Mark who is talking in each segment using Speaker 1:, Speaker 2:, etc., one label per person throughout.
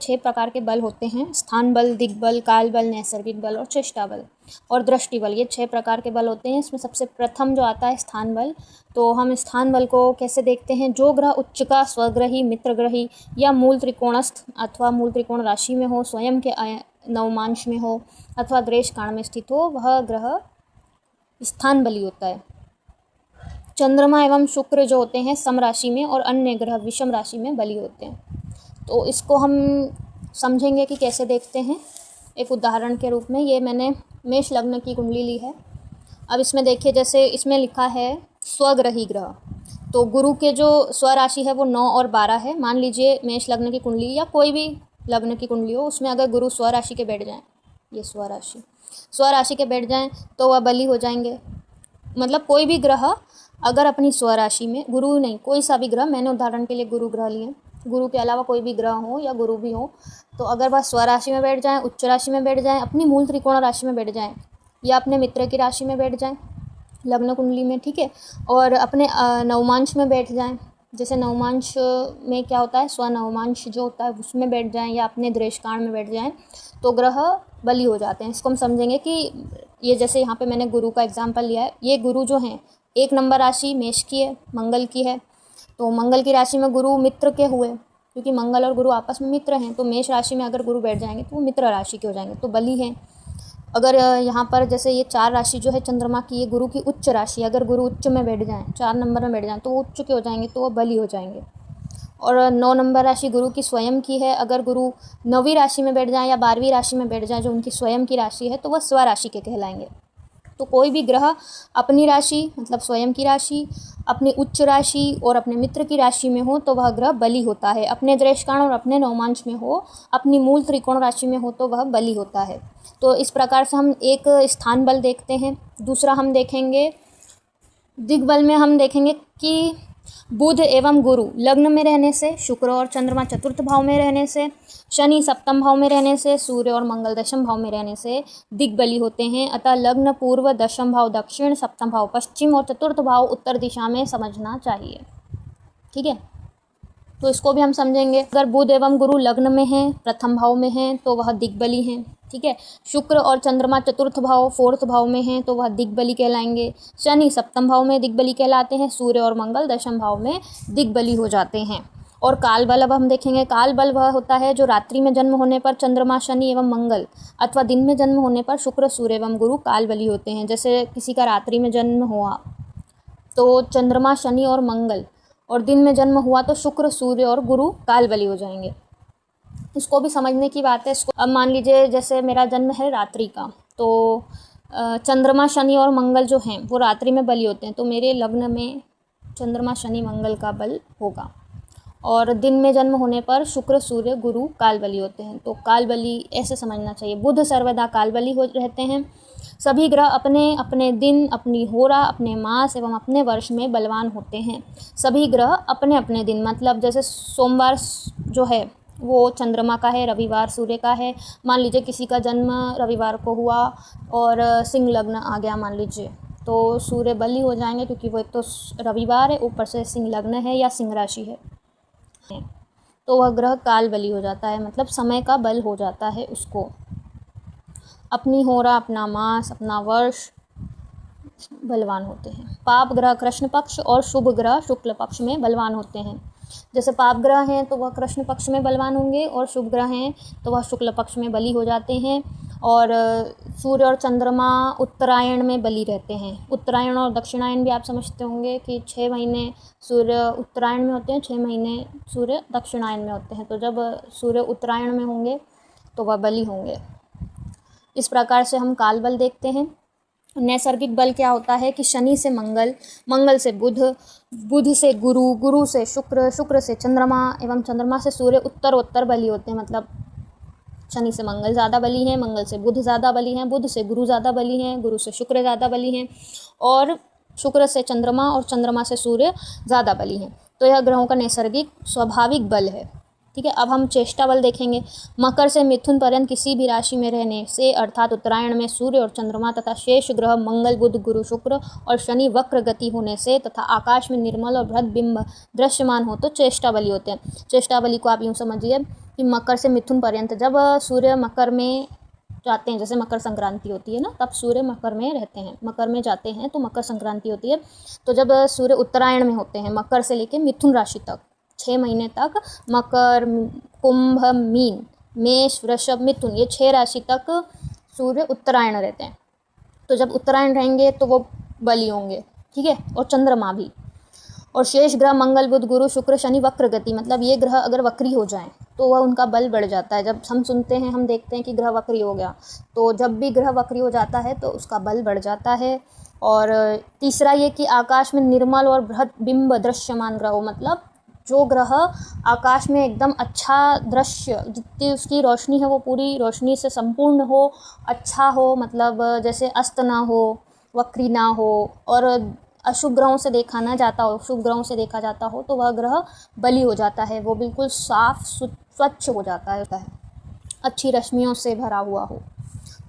Speaker 1: 6 प्रकार के बल होते हैं, स्थान बल, दिग्बल, काल बल, नैसर्गिक बल और चेष्टा बल और दृष्टि बल। ये 6 प्रकार के बल होते हैं। इसमें सबसे प्रथम जो आता है स्थान बल। तो हम स्थान बल को कैसे देखते हैं? जो ग्रह उच्च का, स्वग्रही, मित्रग्रही या मूल त्रिकोणस्थ अथवा मूल त्रिकोण राशि में हो, स्वयं के नवमांश में हो अथवा दृश काण में स्थित हो, वह ग्रह स्थान बली होता है। चंद्रमा एवं शुक्र जो होते हैं सम राशि में और अन्य ग्रह विषम राशि में बली होते हैं। तो इसको हम समझेंगे कि कैसे देखते हैं एक उदाहरण के रूप में। ये मैंने मेष लग्न की कुंडली ली है। अब इसमें देखिए, जैसे इसमें लिखा है स्वग्रही ग्रह, तो गुरु के जो स्वराशि है वो 9 और 12 है। मान लीजिए मेष लग्न की कुंडली या कोई भी लग्न की कुंडली हो, उसमें अगर गुरु स्वराशि के बैठ जाएं, ये स्वराशि के बैठ जाएं तो वह बली हो जाएंगे। मतलब कोई भी ग्रह अगर अपनी स्वराशि में, गुरु नहीं, कोई सा भी ग्रह, मैंने उदाहरण के लिए गुरु ग्रह लिए, गुरु के अलावा कोई भी ग्रह हो या गुरु भी हो, तो अगर वह स्वराशि में बैठ जाएं, उच्च राशि में बैठ जाएं, अपनी मूल त्रिकोण राशि में बैठ जाएं या अपने मित्र की राशि में बैठ जाएं लग्न कुंडली में, ठीक है, और अपने नवमांश में बैठ जाएं। जैसे नवमांश में क्या होता है, स्वनवमांश जो होता है उसमें बैठ जाएं या अपने दृशकाण में बैठ जाएं, तो ग्रह बली हो जाते हैं। इसको हम समझेंगे कि ये जैसे यहाँ पे मैंने गुरु का एग्जाम्पल लिया है। ये गुरु जो हैं 1 नंबर राशि मेष की है, मंगल की है, तो मंगल की राशि में गुरु मित्र के हुए, क्योंकि मंगल और गुरु आपस में मित्र हैं, तो मेष राशि में अगर गुरु बैठ जाएंगे तो वो मित्र राशि के हो जाएंगे, तो बली हैं। अगर यहाँ पर जैसे ये 4 राशि जो है चंद्रमा की, ये गुरु की उच्च राशि, अगर गुरु उच्च में बैठ जाएँ, 4 नंबर में बैठ जाएँ, तो वो उच्च के हो जाएंगे, तो वो बली हो जाएंगे। और 9 नंबर राशि गुरु की स्वयं की है, अगर गुरु 9वीं राशि में बैठ जाएँ या 12वीं राशि में बैठ जाएँ जो उनकी स्वयं की राशि है, तो वह स्वराशि के कहलाएंगे। तो कोई भी ग्रह अपनी राशि मतलब स्वयं की राशि, अपनी उच्च राशि और अपने मित्र की राशि में हो तो वह ग्रह बली होता है। अपने दृशकाण और अपने नवमांश में हो, अपनी मूल त्रिकोण राशि में हो तो वह बली होता है। तो इस प्रकार से हम एक स्थान बल देखते हैं। दूसरा हम देखेंगे दिग्बल में, हम देखेंगे कि बुध एवं गुरु लग्न में रहने से, शुक्र और चंद्रमा चतुर्थ भाव में रहने से, शनि सप्तम भाव में रहने से, सूर्य और मंगल दशम भाव में रहने से दिग्बली होते हैं। अतः लग्न पूर्व, दशम भाव दक्षिण, सप्तम भाव पश्चिम और चतुर्थ भाव उत्तर दिशा में समझना चाहिए, ठीक है। तो इसको भी हम समझेंगे। अगर बुध एवं गुरु लग्न में हैं, प्रथम भाव में हैं, तो वह दिग्बली हैं, ठीक है। शुक्र और चंद्रमा चतुर्थ भाव, 4th भाव में हैं, तो वह दिग्बली कहलाएंगे। शनि सप्तम भाव में दिग्बली कहलाते हैं। सूर्य और मंगल दशम भाव में दिग्बली हो जाते हैं। और काल बल अब हम देखेंगे। काल बल वह होता है जो रात्रि में जन्म होने पर चंद्रमा, शनि एवं मंगल अथवा दिन में जन्म होने पर शुक्र, सूर्य एवं गुरु काल बली होते हैं। जैसे किसी का रात्रि में जन्म हुआ तो चंद्रमा, शनि और मंगल, और दिन में जन्म हुआ तो शुक्र, सूर्य और गुरु काल बली हो जाएंगे। इसको भी समझने की बात है। इसको अब मान लीजिए जैसे मेरा जन्म है रात्रि का, तो चंद्रमा, शनि और मंगल जो हैं वो रात्रि में बली होते हैं, तो मेरे लग्न में चंद्रमा, शनि, मंगल का बल होगा। और दिन में जन्म होने पर शुक्र, सूर्य, गुरु काल बली होते हैं। तो काल बली ऐसे समझना चाहिए। बुध सर्वदा काल बली हो रहते हैं। सभी ग्रह अपने अपने दिन, अपनी होरा, अपने मास एवं अपने वर्ष में बलवान होते हैं। सभी ग्रह अपने अपने दिन, मतलब जैसे सोमवार जो है वो चंद्रमा का है, रविवार सूर्य का है। मान लीजिए किसी का जन्म रविवार को हुआ और सिंह लग्न आ गया मान लीजिए, तो सूर्य बली हो जाएंगे, क्योंकि वो एक तो रविवार है, ऊपर से सिंह लग्न है या सिंह राशि है, तो वह ग्रह काल बली हो जाता है, मतलब समय का बल हो जाता है उसको। अपनी होरा, अपना मास, अपना वर्ष बलवान होते हैं। पाप ग्रह कृष्ण पक्ष और शुभ ग्रह शुक्ल पक्ष में बलवान होते हैं। जैसे पाप ग्रह हैं तो वह कृष्ण पक्ष में बलवान होंगे और शुभ ग्रह हैं तो वह शुक्ल पक्ष में बली हो जाते हैं। और सूर्य और चंद्रमा उत्तरायण में बली रहते हैं। उत्तरायण और दक्षिणायन भी आप समझते होंगे कि 6 महीने सूर्य उत्तरायण में होते हैं, 6 महीने सूर्य दक्षिणायन में होते हैं। तो जब सूर्य उत्तरायण में होंगे तो वह बली होंगे। इस प्रकार से हम काल बल देखते हैं। नैसर्गिक बल क्या होता है कि शनि से मंगल, मंगल से बुध, बुध से गुरु, गुरु से शुक्र, शुक्र से चंद्रमा एवं चंद्रमा से सूर्य उत्तर बली होते हैं। मतलब शनि से मंगल ज़्यादा बली हैं, मंगल से बुध ज़्यादा बली हैं, बुध से गुरु ज़्यादा बली हैं, गुरु से शुक्र ज़्यादा बली हैं, और शुक्र से चंद्रमा और चंद्रमा से सूर्य ज़्यादा बली हैं। तो यह ग्रहों का नैसर्गिक स्वाभाविक बल है, ठीक है। अब हम चेष्टा बल देखेंगे। मकर से मिथुन पर्यंत किसी भी राशि में रहने से अर्थात उत्तरायण में सूर्य और चंद्रमा तथा शेष ग्रह मंगल बुध गुरु शुक्र और शनि वक्र गति होने से तथा आकाश में निर्मल और बृहद बिंब दृश्यमान हो तो चेष्टा बली होते हैं। चेष्टा बली को आप यूँ समझिए कि मकर से मिथुन पर्यंत जब सूर्य मकर में जाते हैं, जैसे मकर संक्रांति होती है ना, तब सूर्य मकर में रहते हैं, मकर में जाते हैं तो मकर संक्रांति होती है। तो जब सूर्य उत्तरायण में होते हैं मकर से लेकर मिथुन राशि तक 6 महीने तक, मकर कुंभ मीन मेष वृषभ मिथुन ये 6 राशि तक सूर्य उत्तरायण रहते हैं। तो जब उत्तरायण रहेंगे तो वो बली होंगे, ठीक है, और चंद्रमा भी। और शेष ग्रह मंगल बुध गुरु शुक्र शनि वक्र गति, मतलब ये ग्रह अगर वक्री हो जाएं तो वह उनका बल बढ़ जाता है। जब हम सुनते हैं, हम देखते हैं कि ग्रह वक्री हो गया, तो जब भी ग्रह वक्री हो जाता है तो उसका बल बढ़ जाता है। और तीसरा ये कि आकाश में निर्मल और बृहद बिंब दृश्यमान ग्रह हो, मतलब जो ग्रह आकाश में एकदम अच्छा दृश्य, जितनी उसकी रोशनी है वो पूरी रोशनी से संपूर्ण हो, अच्छा हो, मतलब जैसे अस्त ना हो, वक्री ना हो और अशुभ ग्रहों से देखा ना जाता हो, शुभ ग्रहों से देखा जाता हो, तो वह ग्रह बली हो जाता है। वो बिल्कुल साफ स्वच्छ हो जाता है, अच्छी रश्मियों से भरा हुआ हो,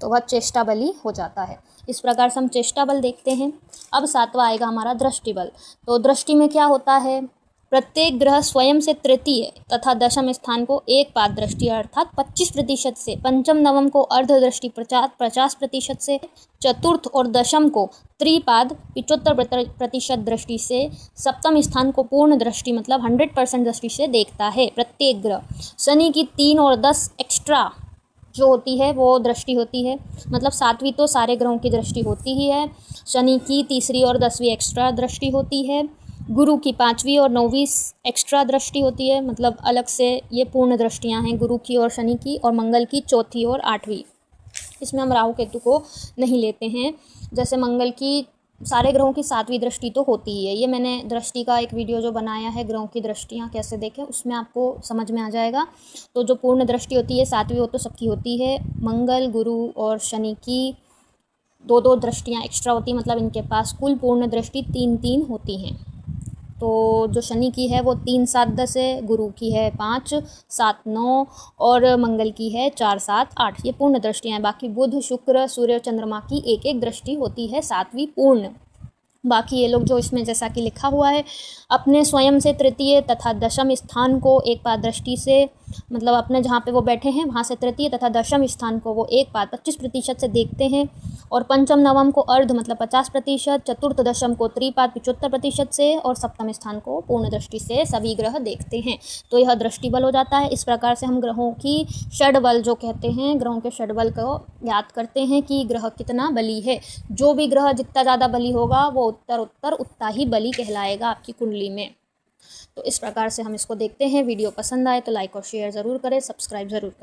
Speaker 1: तो वह चेष्टा बली हो जाता है। इस प्रकार से हम चेष्टा बल देखते हैं। अब 7वां आएगा हमारा दृष्टि बल। तो दृष्टि में क्या होता है, प्रत्येक ग्रह स्वयं से तृतीय तथा दशम स्थान को एक पाद दृष्टि अर्थात 25% से, पंचम नवम को अर्ध दृष्टि 50% से, चतुर्थ और दशम को त्रिपाद 75% दृष्टि से, सप्तम स्थान को पूर्ण दृष्टि मतलब 100% दृष्टि से देखता है प्रत्येक ग्रह। शनि की 3 और 10 एक्स्ट्रा जो होती है वो दृष्टि होती है, मतलब 7वीं तो सारे ग्रहों की दृष्टि होती ही है, शनि की 3री और 10वीं एक्स्ट्रा दृष्टि होती है, गुरु की 5वीं और 9वीं एक्स्ट्रा दृष्टि होती है, मतलब अलग से ये पूर्ण दृष्टियां हैं गुरु की और शनि की, और मंगल की 4थी और 8वीं। इसमें हम राहु केतु को नहीं लेते हैं। जैसे मंगल की सारे ग्रहों की 7वीं दृष्टि तो होती ही है। ये मैंने दृष्टि का एक वीडियो जो बनाया है, ग्रहों की दृष्टियाँ कैसे देखें, उसमें आपको समझ में आ जाएगा। तो जो पूर्ण दृष्टि होती है 7वीं वो तो सबकी होती है। मंगल गुरु और शनि की 2-2 दृष्टियाँ एक्स्ट्रा होती हैं, मतलब इनके पास कुल पूर्ण दृष्टि 3-3 होती हैं। तो जो शनि की है वो 3, 7, 10 है, गुरु की है 5, 7, 9 और मंगल की है 4, 7, 8, ये पूर्ण दृष्टियाँ हैं। बाकी बुध शुक्र सूर्य चंद्रमा की एक एक दृष्टि होती है 7वीं पूर्ण। बाकी ये लोग जो इसमें जैसा कि लिखा हुआ है, अपने स्वयं से तृतीय तथा दशम स्थान को एक पाद दृष्टि से, मतलब अपने जहाँ पे वो बैठे हैं वहाँ से तृतीय तथा दशम स्थान को वो एक पाद 25% से देखते हैं, और पंचम नवम को अर्ध मतलब 50%, चतुर्थ दशम को त्रिपाद 75% से, और सप्तम स्थान को पूर्ण दृष्टि से सभी ग्रह देखते हैं। तो यह दृष्टि बल हो जाता है। इस प्रकार से हम ग्रहों की षड बल जो कहते हैं, ग्रहों के षड बल को याद करते हैं कि ग्रह कितना बली है। जो भी ग्रह जितना ज़्यादा बली होगा वो उत्तर उतना ही बली कहलाएगा आपकी कुंडली में। तो इस प्रकार से हम इसको देखते हैं। वीडियो पसंद आए तो लाइक और शेयर ज़रूर करें, सब्सक्राइब ज़रूर करें।